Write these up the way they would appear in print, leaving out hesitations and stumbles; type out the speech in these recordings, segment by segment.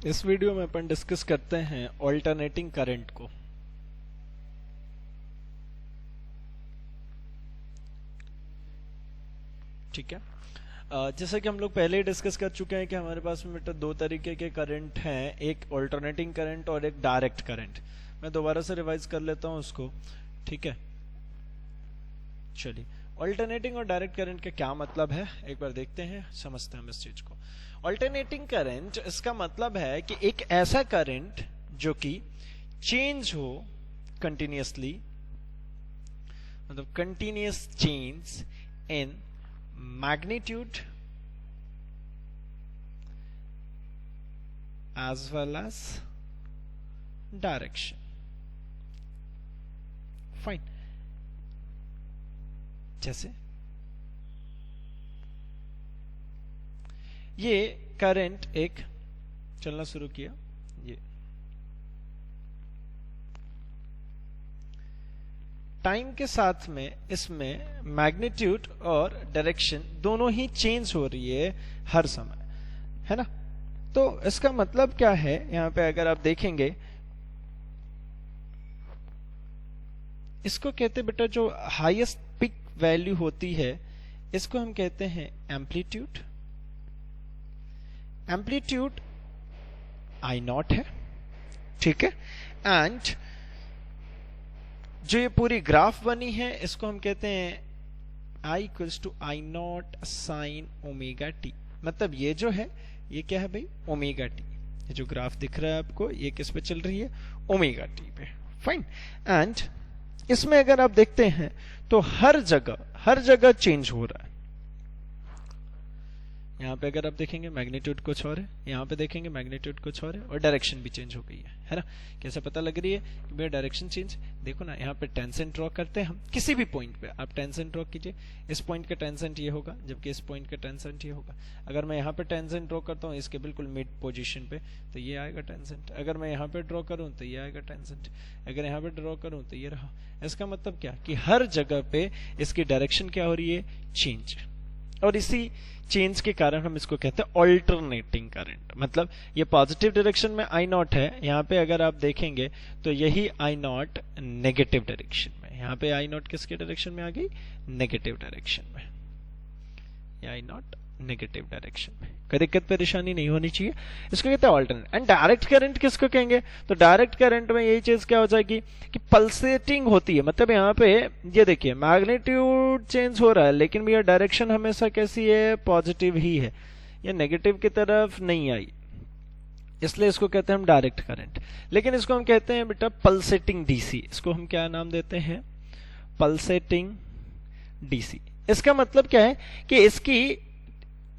इस वीडियो में अपन डिस्कस करते हैं ऑल्टरनेटिंग करंट को। ठीक है, जैसा कि हम लोग पहले ही डिस्कस कर चुके हैं कि हमारे पास में बेटा दो तरीके के करंट हैं, एक ऑल्टरनेटिंग करंट और एक डायरेक्ट करंट। मैं दोबारा से रिवाइज कर लेता हूं उसको। ठीक है, चलिए ऑल्टरनेटिंग और डायरेक्ट करंट का क्या मतलब है एक बार देखते हैं, समझते हैं हम इस चीज को। ऑल्टरनेटिंग करंट, इसका मतलब है कि एक ऐसा करंट जो कि चेंज हो कंटिन्यूअसली, मतलब continuous change in magnitude as well as direction. Fine. जैसे ये करंट एक चलना शुरू किया, ये टाइम के साथ में इसमें मैग्नीट्यूड और डायरेक्शन दोनों ही चेंज हो रही है हर समय, है ना। तो इसका मतलब क्या है, यहां पे अगर आप देखेंगे, इसको कहते बेटा जो हाईएस्ट पिक वैल्यू होती है इसको हम कहते हैं एम्पलीट्यूड। एम्पलीट्यूड आई नॉट है, ठीक है। एंड जो ये पूरी ग्राफ बनी है इसको हम कहते हैं I equals to I naught sine omega T. मतलब ये जो है ये क्या है भाई, ओमेगा टी। ये जो ग्राफ दिख रहा है आपको ये किस पे चल रही है, ओमेगा टी पे। फाइन। एंड इसमें अगर आप देखते हैं तो हर जगह चेंज हो रहा है। यहाँ पे अगर आप देखेंगे मैग्नीट्यूड कुछ और है, यहाँ पे देखेंगे मैग्नीट्यूड कुछ और है, और डायरेक्शन भी चेंज हो गई है ना। कैसे पता लग रही है कि भैया डायरेक्शन चेंज, देखो ना यहाँ पे टेंजेंट ड्रॉ करते हैं हम किसी भी पॉइंट पे, आप टेंजेंट ड्रॉ कीजिए, इस पॉइंट का टेंजेंट ये होगा जबकि इस पॉइंट का टेंजेंट ये होगा। अगर मैं यहाँ पे टेंजेंट ड्रॉ करता हूँ इसके बिल्कुल मिड पोजिशन पे तो ये आएगा टेंजेंट, अगर मैं यहाँ पे ड्रॉ करूँ तो ये आएगा टेंजेंट, अगर यहाँ पे ड्रॉ करूँ तो ये रहा। इसका मतलब क्या कि हर जगह पे इसकी डायरेक्शन क्या हो रही है, चेंज। और इसी चेंज के कारण हम इसको कहते हैं ऑल्टरनेटिंग करंट। मतलब ये पॉजिटिव डायरेक्शन में आई नॉट है, यहाँ पे अगर आप देखेंगे तो यही आई नॉट नेगेटिव डायरेक्शन में, यहाँ पे आई नॉट किसके डायरेक्शन में आ गई, नेगेटिव डायरेक्शन में। ये आई नॉट नेगेटिव डायरेक्शन में, कोई दिक्कत परेशानी नहीं होनी चाहिए। इसको कहते हैं ऑल्टरनेट। एंड डायरेक्ट करंट किसको कहेंगे, तो डायरेक्ट करंट में यही चीज क्या हो जाएगी कि पल्सेटिंग होती है। मतलब यहाँ पे ये देखिए मैग्नीट्यूड चेंज हो रहा है लेकिन भैया डायरेक्शन हमेशा कैसी है, पॉजिटिव ही है, ये नेगेटिव की तरफ नहीं आई, इसलिए इसको कहते हैं हम डायरेक्ट करंट। लेकिन इसको हम कहते हैं बेटा पल्सेटिंग डीसी। इसको हम क्या नाम देते हैं, पल्सेटिंग डीसी। इसका मतलब क्या है कि इसकी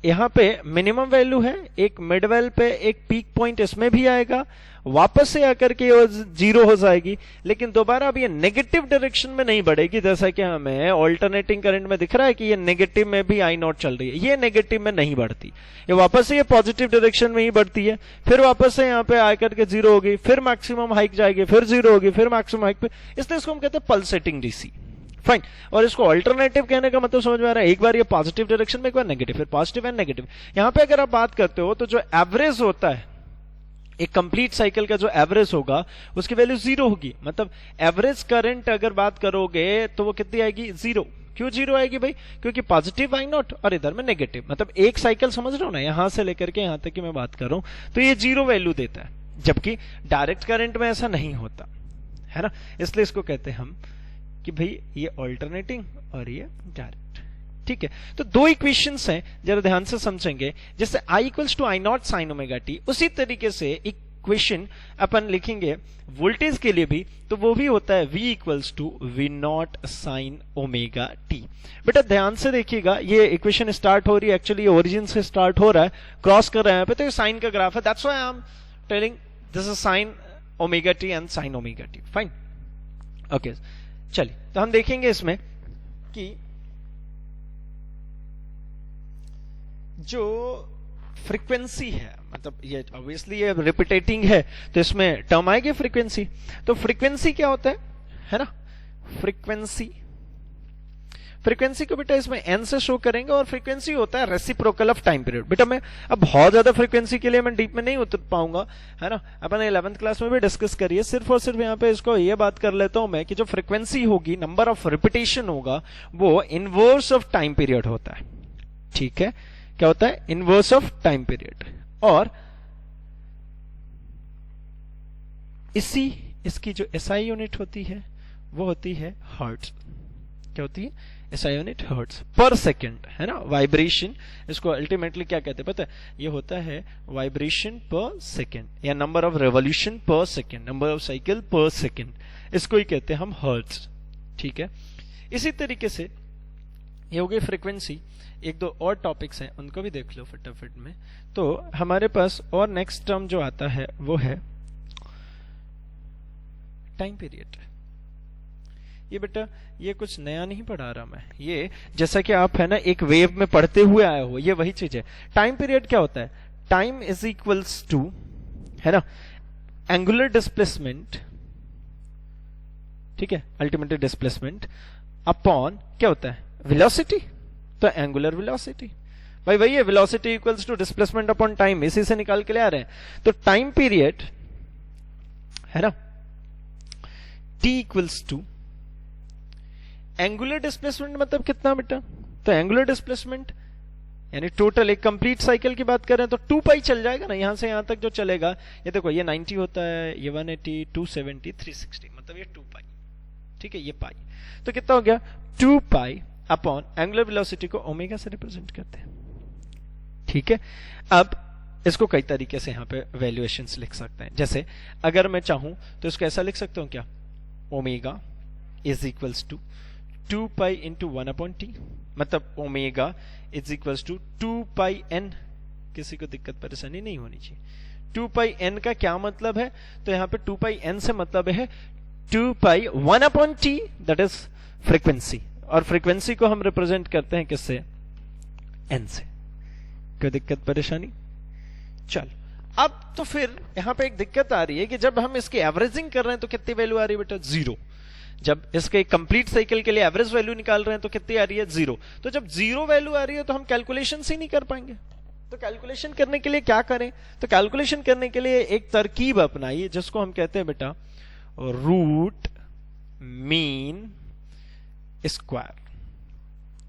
यहाँ पे मिनिमम वैल्यू है, एक मिड वैल्यू पे एक पीक पॉइंट इसमें भी आएगा, वापस से आकर के वो जीरो हो जाएगी, लेकिन दोबारा अब ये नेगेटिव डायरेक्शन में नहीं बढ़ेगी। जैसा कि हमें ऑल्टरनेटिंग करंट में दिख रहा है कि ये नेगेटिव में भी आई नॉट चल रही है, ये नेगेटिव में नहीं बढ़ती, ये वापस से ये पॉजिटिव डायरेक्शन में ही बढ़ती है, फिर वापस से यहाँ पे आकर के जीरो होगी, फिर मैक्सिमम हाइक जाएगी, फिर जीरो होगी, फिर मैक्सिमम हाइक पे। इसलिए इसको हम कहते हैं पल्सेटिंग डीसी। फाइन। और इसको ऑल्टरनेटिव कहने का मतलब समझ में आ रहा है, एक बार ये पॉजिटिव डायरेक्शन में, एक बार नेगेटिव, फिर पॉजिटिव एंड नेगेटिव। यहां पे अगर आप बात करते हो तो जो एवरेज होता है एक कंप्लीट साइकिल का, जो एवरेज होगा उसकी वैल्यू जीरो होगी। मतलब एवरेज करंट अगर बात करोगे तो वो कितनी आएगी, जीरो। क्यों जीरो आएगी भाई, क्योंकि पॉजिटिव आई नॉट और इधर में नेगेटिव, मतलब एक साइकिल समझ रहे हो ना, यहां से लेकर के यहां तक की मैं बात कर रहा हूं तो ये जीरो वैल्यू देता है, जबकि डायरेक्ट करंट में ऐसा नहीं होता है ना। इसलिए इसको कहते हैं हम कि भाई ये ऑल्टरनेटिंग और ये डायरेक्ट। ठीक है, तो दो इक्वेशंस हैं, जरा ध्यान से समझेंगे। जैसे I equals to I naught sine omega T, उसी तरीके से इक्वेशन अपन लिखेंगे वोल्टेज के लिए भी, तो वो भी होता है V equals to V naught sine omega T. बेटा ध्यान से देखिएगा, ये इक्वेशन स्टार्ट हो रही है, एक्चुअली ओरिजिन से स्टार्ट हो रहा है, क्रॉस कर रहे हैं पे, तो ये साइन का ग्राफ है, that's why I am telling this is sine omega T and sign omega T. Fine, okay. चलिए तो हम देखेंगे इसमें कि जो फ्रीक्वेंसी है, मतलब ये ऑब्वियसली ये रिपीटेटिंग है तो इसमें टर्म आएगी फ्रीक्वेंसी। तो फ्रीक्वेंसी क्या होता है ना, फ्रीक्वेंसी फ्रीक्वेंसी को बेटा इसमें n से शो करेंगे और फ्रीक्वेंसी होता है रेसिप्रोकल ऑफ टाइम पीरियड। बेटा मैं अब बहुत ज्यादा फ्रीक्वेंसी के लिए मैं डीप में नहीं उतर पाऊंगा, है ना, अपन 11th क्लास में भी डिस्कस करिए। सिर्फ और सिर्फ यहाँ पे इसको ये बात कर लेता हूं मैं कि जो फ्रीक्वेंसी होगी, नंबर ऑफ रिपीटेशन होगा, वो इनवर्स ऑफ टाइम पीरियड होता है। ठीक है, क्या होता है? Inverse of time period. और इसकी जो एसआई यूनिट होती है वो होती है हर्ट्ज। क्या होती है? एसआई यूनिट हर्ट्ज पर सेकंड, है ना। वाइब्रेशन, इसको अल्टीमेटली क्या कहते हैं पता है? ये होता है वाइब्रेशन पर सेकंड या नंबर ऑफ रेवोल्यूशन पर सेकंड, नंबर ऑफ साइकिल पर सेकंड, इसको ही कहते हैं हम हर्ट्ज। ठीक है, इसी तरीके से ये हो गई फ्रीक्वेंसी। एक दो और टॉपिक्स हैं, उनको भी देख लो फटाफट में। तो हमारे पास और नेक्स्ट टर्म जो आता है वो है टाइम पीरियड। ये बेटा ये कुछ नया नहीं पढ़ा रहा मैं, ये जैसा कि आप है ना एक वेव में पढ़ते हुए आए हो, ये वही चीज है। टाइम पीरियड क्या होता है? टाइम इज इक्वल्स टू, है ना, एंगुलर डिस्प्लेसमेंट, ठीक है, अल्टीमेटली डिस्प्लेसमेंट अपॉन क्या होता है? वेलोसिटी। तो एंगुलर वेलोसिटी भाई वही है, velocity equals to displacement upon time, इसी से निकाल के ले आ रहे हैं। तो टाइम पीरियड है ना, t equals to angular displacement, मतलब कितना बेटा? तो एंगुलर डिस्प्लेसमेंट यानी टोटल एक कंप्लीट साइकिल की बात करें तो 2 पाई चल जाएगा ना, यहां से यहां तक जो चलेगा। ये देखो ये 90 होता है, ये 180, 270, 360, मतलब ये 2 पाई। ठीक है, ये पाई तो कितना हो गया? 2 पाई अपॉन एंगुलर वेलोसिटी को ओमेगा से रिप्रेजेंट करते हैं। ठीक है, अब इसको कई तरीके से यहां पे वैल्यूएशंस लिख सकते हैं। जैसे अगर मैं चाहूं तो इसको ऐसा लिख सकता हूं क्या? Omega is equals to 2 pi into 1 upon T, मतलब omega is equals to 2 pi N. किसी को दिक्कत परेशानी नहीं होनी चाहिए। 2 पाई एन का क्या मतलब है? तो यहां पे 2 पाई एन से मतलब है 2 पाई 1 upon T, that is frequency. और फ्रीक्वेंसी को हम रिप्रेजेंट करते हैं किससे? एन से। कोई दिक्कत परेशानी? चल, अब तो फिर यहां पे एक दिक्कत आ रही है कि जब हम इसकी एवरेजिंग कर रहे हैं तो कितनी वैल्यू आ रही है बेटा? 0। जब इसके कंप्लीट साइकिल के लिए एवरेज वैल्यू निकाल रहे हैं तो कितनी आ रही है? 0। तो जब 0 वैल्यू आ रही है तो हम कैलकुलेशन ही नहीं कर पाएंगे। तो कैलकुलेशन करने के लिए क्या करें? तो कैलकुलेशन करने के लिए एक तरकीब अपनाइए जिसको हम कहते हैं बेटा रूट मीन स्क्वायर।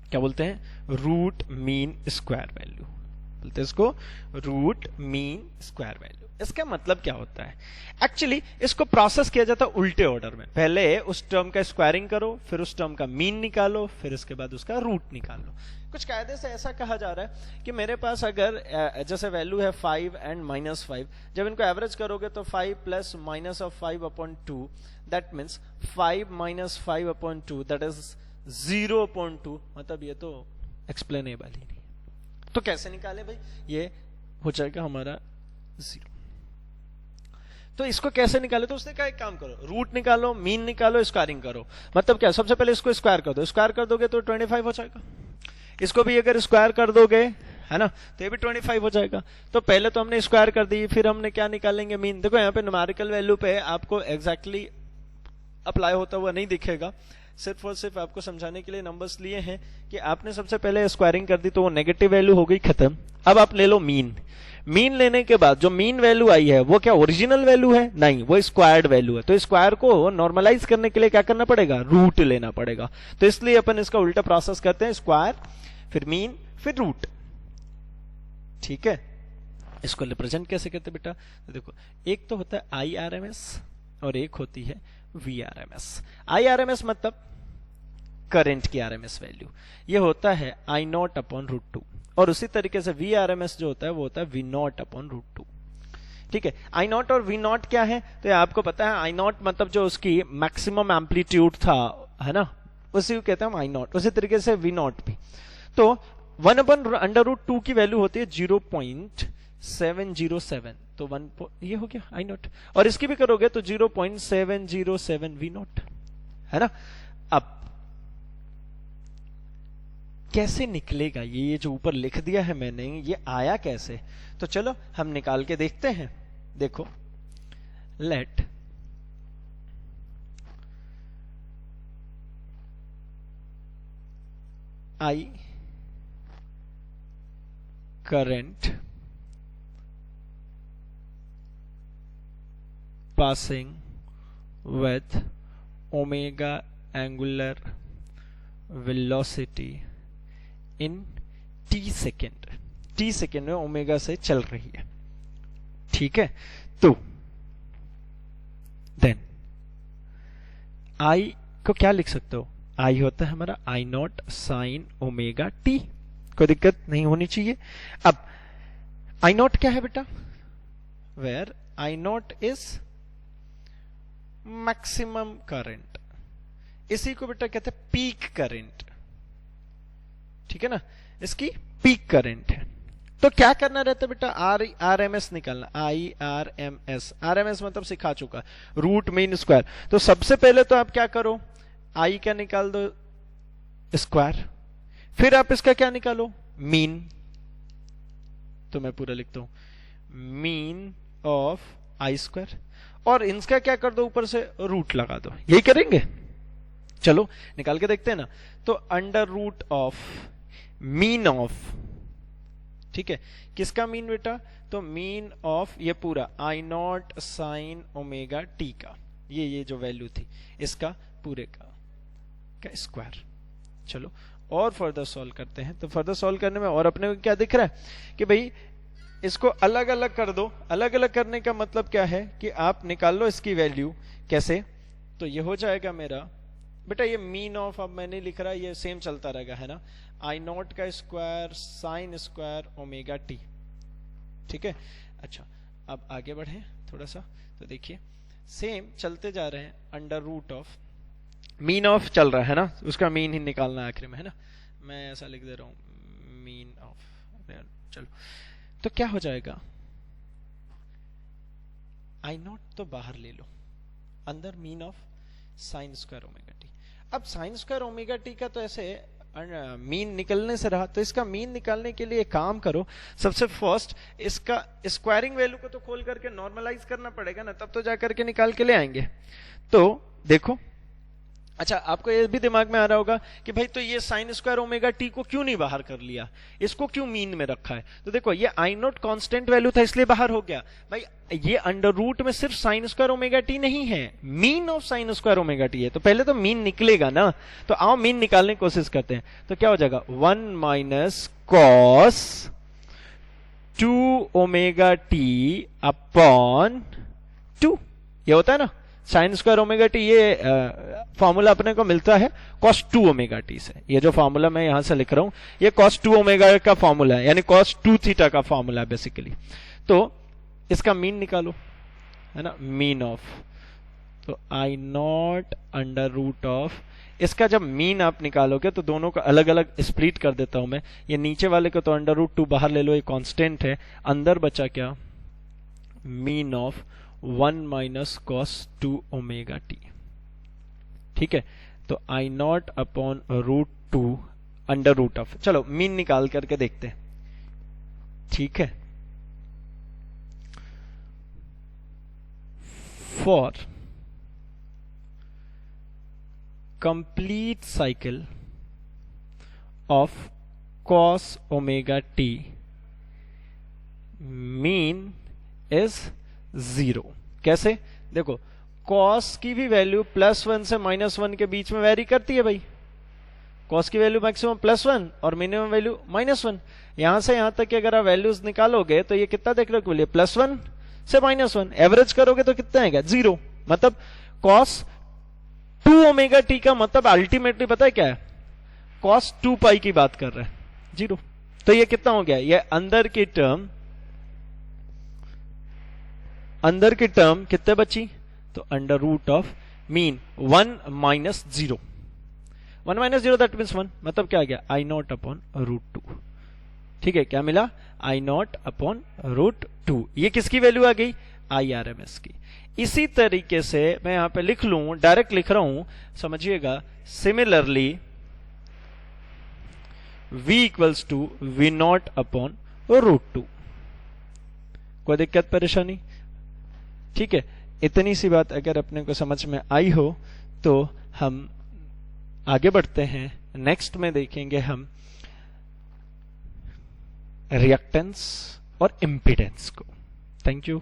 क्या बोलते हैं? रूट मीन स्क्वायर वैल्यू बोलते हैं इसको, रूट मीन स्क्वायर वैल्यू। इसका मतलब क्या होता है? एक्चुअली इसको प्रोसेस किया जाता है उल्टे ऑर्डर में। पहले उस टर्म का स्क्वायरिंग करो, फिर उस टर्म का मीन निकालो, फिर इसके बाद उसका रूट निकालो। कुछ कायदे से ऐसा कहा जा रहा है कि मेरे पास अगर जैसे वैल्यू है 5 एंड -5, जब इनको एवरेज करोगे तो 5 plus minus of 5 upon 2, that means 5 minus 5 upon 2, that is 0 upon 2। मतलब ये तो एक्सप्लेनेबल ही नहीं। तो कैसे निकाले भाई? ये हो जाएगा हमारा 0। तो इसको कैसे निकाले? तो उसने कहा एक काम करो, रूट निकालो, मीन निकालो, स्क्वायरिंग करो। मतलब क्या? सबसे पहले इसको स्क्वायर कर दो। स्क्वायर कर दोगे तो 25 हो जाएगा। इसको भी अगर स्क्वायर कर दोगे, है ना, तो ये भी 25 हो जाएगा। तो पहले तो हमने स्क्वायर कर दी, फिर हमने क्या निकालेंगे? मीन। देखो यहाँ पे न्यूमेरिकल वैल्यू पे आपको एग्जैक्टली अप्लाई होता हुआ नहीं दिखेगा, सिर्फ और सिर्फ आपको समझाने के लिए नंबर्स लिए हैं कि आपने सबसे पहले स्क्वायरिंग कर दी तो वो नेगेटिव वैल्यू हो गई, खत्म। अब आप ले लो मीन। मीन लेने के बाद जो मीन वैल्यू आई है वो क्या ओरिजिनल वैल्यू है? नहीं, वो स्क्वायर्ड वैल्यू है। तो स्क्वायर को नॉर्मलाइज करने के लिए क्या करना पड़ेगा? रूट लेना पड़ेगा। तो इसलिए अपन इसका उल्टा प्रोसेस करते हैं, स्क्वायर फिर मीन फिर रूट। ठीक है, इसको रिप्रेजेंट कैसे करते बेटा? तो देखो, एक तो होता है IRMS और एक होती है VRMS। IRMS मतलब करंट की RMS वैल्यू, ये होता है I0 अपॉन √2। और उसी तरीके से VRMS जो होता है वो होता है V0 अपॉन √2। ठीक है, I0 और V0 क्या है? तो ये आपको पता है, I0 मतलब जो उसकी मैक्सिमम एम्पलीट्यूड था, है ना, उसी को कहते हैं हम I0। उसी तरीके से V0 भी। तो 1 अपॉन √2 की वैल्यू होती है 0.707। तो 1 ये हो गया I0। और इसकी भी करोगे तो 0.707 V0, है ना। अब कैसे निकलेगा ये जो ऊपर लिख दिया है मैंने, ये आया कैसे? तो चलो हम निकाल के देखते हैं। देखो, let I current passing with omega angular velocity in t second, t second में ओमेगा से चल रही है, ठीक है। तो देन I को क्या लिख सकते हो, I होता है हमारा I not sine omega t, कोई दिक्कत नहीं होनी चाहिए। अब I नॉट क्या है बेटा, where I naught is maximum current, इसी को बेटा कहते हैं पीक करंट, ठीक है ना, इसकी पीक करंट है। तो क्या करना रहता है बेटा, आरएमएस निकालना, आरएमएस मतलब सिखा चुका, रूट मीन स्क्वायर। तो सबसे पहले तो आप क्या करो, आई क्या निकाल दो, स्क्वायर, फिर आप इसका क्या निकालो, मीन। तो मैं पूरा लिखता हूं, मीन ऑफ आई स्क्वायर, और इनका क्या कर दो, ऊपर से रूट लगा दो, यही करेंगे। चलो निकाल के देखते हैं ना। तो under root of mean of, ठीक है, किसका मीन बेटा, तो मीन ऑफ ये पूरा आई नॉट साइन ओमेगा टी का, ये जो वैल्यू थी इसका पूरे का स्क्वायर। चलो और फर्दर सॉल्व करते हैं। तो फर्दर सॉल्व करने में और अपने को क्या दिख रहा है कि भाई इसको अलग अलग कर दो। अलग अलग करने का मतलब क्या है कि आप निकाल लो इसकी वैल्यू, कैसे, तो ये हो जाएगा मेरा बेटा, ये मीन ऑफ, अब मैंने लिख रहा है, ये सेम चलता रहेगा, है ना, आई नॉट का square sine square omega T, ठीक है। अच्छा अब आगे बढ़े थोड़ा सा, तो देखिए सेम चलते जा रहे हैं, under root of mean of चल रहा है ना, उसका मीन ही निकालना आखिर में, है ना, मैं ऐसा लिख दे रहा हूं मीन ऑफ। चलो तो क्या हो जाएगा, आई नॉट तो बाहर ले लो, अंदर mean of sine square omega T. अब साइन स्क्वायर ओमेगा टी का तो ऐसे मीन निकलने से रहा, तो इसका मीन निकालने के लिए काम करो, सबसे फर्स्ट इसका स्क्वायरिंग वैल्यू को तो खोल करके नॉर्मलाइज करना पड़ेगा ना, तब तो जाकर के निकाल के ले आएंगे। तो देखो, अच्छा आपको ये भी दिमाग में आ रहा होगा कि भाई तो ये साइन स्क्वायर ओमेगा टी को क्यों नहीं बाहर कर लिया, इसको क्यों मीन में रखा है। तो देखो ये आई नॉट कांस्टेंट वैल्यू था इसलिए बाहर हो गया। भाई ये अंडर रूट में सिर्फ साइन स्क्वायर ओमेगा टी नहीं है, mean of sine square omega T है, तो पहले तो मीन निकलेगा ना। तो आओ मीन निकालने की कोशिश करते हैं। तो क्या हो जाएगा, 1 minus cos 2 omega T upon 2, ये होता है ना साइन स्क्वायर ओमेगा टी, ये फॉर्मूला अपने को मिलता है कॉस 2 ओमेगा टी से। ये जो फॉर्मूला मैं यहां से लिख रहा हूं ये कॉस 2 ओमेगा का फॉर्मूला है, यानी कॉस 2 थीटा का फॉर्मूला है बेसिकली। तो इसका मीन निकालो, है ना, मीन ऑफ, तो I not under root of, इसका जब मीन आप निकालोगे तो दोनों को अलग अलग स्प्लिट कर देता हूं मैं। ये नीचे वाले को तो अंडर रूट 2 बाहर ले लो, ये कांस्टेंट है, अंदर बचा क्या, mean of 1 minus cos 2 omega T, ठीक है। तो I not upon root 2 under root of, चलो मीन निकाल करके देखते हैं, ठीक है। For complete cycle of cos omega T mean is 0। कैसे, देखो कॉस की भी वैल्यू +1 से -1 के बीच में वेरी करती है भाई। कॉस की वैल्यू मैक्सिमम +1 और मिनिमम वैल्यू -1। यहां से यहां तक कि अगर आप वैल्यूज निकालोगे तो ये कितना देखने को मिले, +1 से -1, एवरेज करोगे तो कितना आएगा, 0। मतलब कॉस 2 ओमेगा टी का मतलब अल्टीमेटली पता है क्या है, कॉस 2 पाई की बात कर रहे हैं, 0। तो ये कितना हो गया, ये अंदर की टर्म कितने बची, तो under root of mean 1 minus 0, 1 minus 0 that means 1, मतलब क्या आ गया, आई नॉट अपॉन रूट 2, ठीक है। क्या मिला, आई नॉट अपॉन रूट 2, ये किसकी वैल्यू आ गई, IRMS की। इसी तरीके से मैं यहां पे लिख लूं, डायरेक्ट लिख रहा हूं, समझिएगा, similarly V equals to V naught upon root 2। कोई दिक्कत परेशानी, ठीक है। इतनी सी बात अगर अपने को समझ में आई हो तो हम आगे बढ़ते हैं नेक्स्ट में देखेंगे हम रिएक्टेंस और इम्पीडेंस को। Thank you.